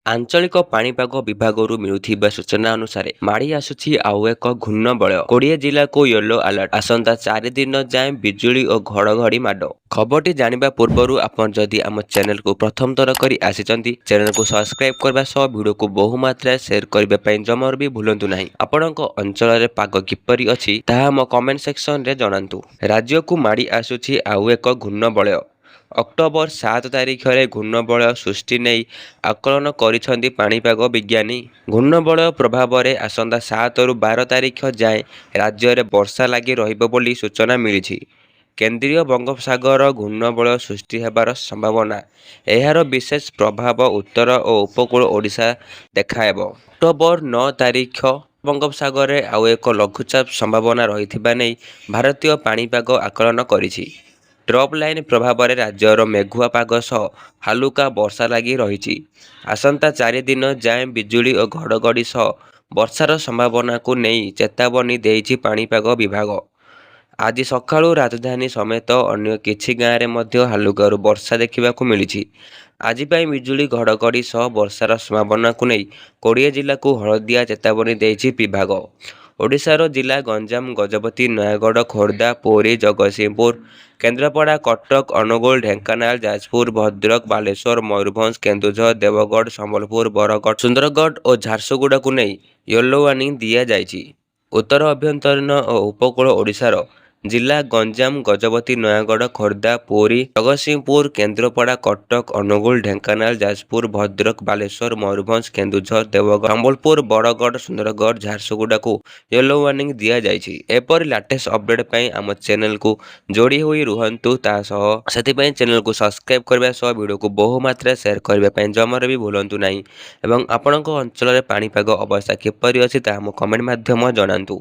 ଆଞ୍ଚଳିକ ପାଣିପାଗ ବିଭାଗରୁ ମିଳୁଥିବା ସୂଚନା ଅନୁସାରେ ମାଡ଼ି ଆସୁଛି ଆଉ ଏକ ଘୂର୍ଣ୍ଣବଳୟ। 20 ଜିଲ୍ଲାକୁ ୟେଲୋ ଆଲର୍ଟ। ଆସନ୍ତା 4 ଦିନ ଯାଏଁ ବିଜୁଳି ଓ ଘଡ଼ଘଡ଼ି ମାଡ଼। ଖବରଟି ଜାଣିବା ପୂର୍ବରୁ ଆପଣ ଯଦି ଆମ ଚ୍ୟାନେଲକୁ ପ୍ରଥମ ଥର କରି ଆସିଛନ୍ତି, ଚ୍ୟାନେଲକୁ ସବସ୍କ୍ରାଇବ କରିବା ସହ ଭିଡ଼ିଓକୁ ବହୁ ମାତ୍ରାରେ ସେୟାର କରିବା ପାଇଁ ଜମାରୁ ବି ଭୁଲନ୍ତୁ ନାହିଁ। ଆପଣଙ୍କ ଅଞ୍ଚଳରେ ପାଗ କିପରି ଅଛି ତାହା ଆମ କମେଣ୍ଟ ସେକ୍ସନରେ ଜଣାନ୍ତୁ। ରାଜ୍ୟକୁ ମାଡ଼ି ଆସୁଛି ଆଉ ଏକ ଘୂର୍ଣ୍ଣବଳୟ। ଅକ୍ଟୋବର 7 ତାରିଖରେ ଘୂର୍ଣ୍ଣବଳୟ ସୃଷ୍ଟି ନେଇ ଆକଳନ କରିଛନ୍ତି ପାଣିପାଗ ବିଜ୍ଞାନୀ। ଘୂର୍ଣ୍ଣବଳୟ ପ୍ରଭାବରେ ଆସନ୍ତା 7ରୁ 12 ତାରିଖ ଯାଏଁ ରାଜ୍ୟରେ ବର୍ଷା ଲାଗି ରହିବ ବୋଲି ସୂଚନା ମିଳିଛି। କେନ୍ଦ୍ରୀୟ ବଙ୍ଗୋପସାଗର ଘୂର୍ଣ୍ଣବଳୟ ସୃଷ୍ଟି ହେବାର ସମ୍ଭାବନା। ଏହାର ବିଶେଷ ପ୍ରଭାବ ଉତ୍ତର ଓ ଉପକୂଳ ଓଡ଼ିଶା ଦେଖାହେବ। ଅକ୍ଟୋବର 9 ତାରିଖ ବଙ୍ଗୋପସାଗରରେ ଆଉ ଏକ ଲଘୁଚାପ ସମ୍ଭାବନା ରହିଥିବା ନେଇ ଭାରତୀୟ ପାଣିପାଗ ଆକଳନ କରିଛି। ଟ୍ରପ୍ ଲାଇନ୍ ପ୍ରଭାବରେ ରାଜ୍ୟର ମେଘୁଆ ପାଗ ସହ ହାଲୁକା ବର୍ଷା ଲାଗି ରହିଛି। ଆସନ୍ତା 4 ଦିନ ଯାଏଁ ବିଜୁଳି ଓ ଘଡ଼ଘଡ଼ି ସହ ବର୍ଷାର ସମ୍ଭାବନାକୁ ନେଇ ଚେତାବନୀ ଦେଇଛି ପାଣିପାଗ ବିଭାଗ। ଆଜି ସକାଳୁ ରାଜଧାନୀ ସମେତ ଅନ୍ୟ କିଛି ଗାଁରେ ମଧ୍ୟ ହାଲୁକାରୁ ବର୍ଷା ଦେଖିବାକୁ ମିଳିଛି। ଆଜି ପାଇଁ ବିଜୁଳି ଘଡ଼ଘଡ଼ି ସହ ବର୍ଷାର ସମ୍ଭାବନାକୁ ନେଇ 20 ଜିଲ୍ଲାକୁ ହଳଦିଆ ଚେତାବନୀ ଦେଇଛି ବିଭାଗ। ଓଡ଼ିଶାର ଜିଲ୍ଲା ଗଞ୍ଜାମ, ଗଜପତି, ନୟାଗଡ଼, ଖୋର୍ଦ୍ଧା, ପୁରୀ, ଜଗତସିଂହପୁର, କେନ୍ଦ୍ରାପଡ଼ା, କଟକ, ଅନୁଗୁଳ, ଢେଙ୍କାନାଳ, ଯାଜପୁର, ଭଦ୍ରକ, ବାଲେଶ୍ୱର, ମୟୂରଭଞ୍ଜ, କେନ୍ଦୁଝର, ଦେବଗଡ଼, ସମ୍ବଲପୁର, ବରଗଡ଼, ସୁନ୍ଦରଗଡ଼ ଓ ଝାରସୁଗୁଡ଼ାକୁ ନେଇ ୟେଲୋ ୱାର୍ଣ୍ଣିଂ ଦିଆଯାଇଛି। ଉତ୍ତର ଆଭ୍ୟନ୍ତରୀଣ ଓ ଉପକୂଳ ଓଡ଼ିଶାର ଜିଲ୍ଲା ଗଞ୍ଜାମ, ଗଜପତି, ନୟାଗଡ଼, ଖୋର୍ଦ୍ଧା, ପୁରୀ, ଜଗତସିଂହପୁର, କେନ୍ଦ୍ରାପଡ଼ା, କଟକ, ଅନୁଗୁଳ, ଢେଙ୍କାନାଳ, ଯାଜପୁର, ଭଦ୍ରକ, ବାଲେଶ୍ୱର, ମୟୂରଭଞ୍ଜ, କେନ୍ଦୁଝର, ଦେବଗଡ଼, ସମ୍ବଲପୁର, ବରଗଡ଼, ସୁନ୍ଦରଗଡ଼, ଝାରସୁଗୁଡ଼ାକୁ ୟେଲୋ ୱାର୍ଣ୍ଣିଂ ଦିଆଯାଇଛି। ଏପରି ଲାଟେଷ୍ଟ ଅପଡେଟ୍ ପାଇଁ ଆମ ଚ୍ୟାନେଲକୁ ଯୋଡ଼ି ହୋଇ ରୁହନ୍ତୁ। ସେଥିପାଇଁ ଚ୍ୟାନେଲକୁ ସବସ୍କ୍ରାଇବ କରିବା ସହ ଭିଡ଼ିଓକୁ ବହୁ ମାତ୍ରାରେ ସେୟାର କରିବା ପାଇଁ ଜମାରୁ ବି ଭୁଲନ୍ତୁ ନାହିଁ ଏବଂ ଆପଣଙ୍କ ଅଞ୍ଚଳରେ ପାଣିପାଗ ଅବସ୍ଥା କିପରି ଅଛି ତାହା ଆମ କମେଣ୍ଟ ମାଧ୍ୟମରେ ଜଣାନ୍ତୁ।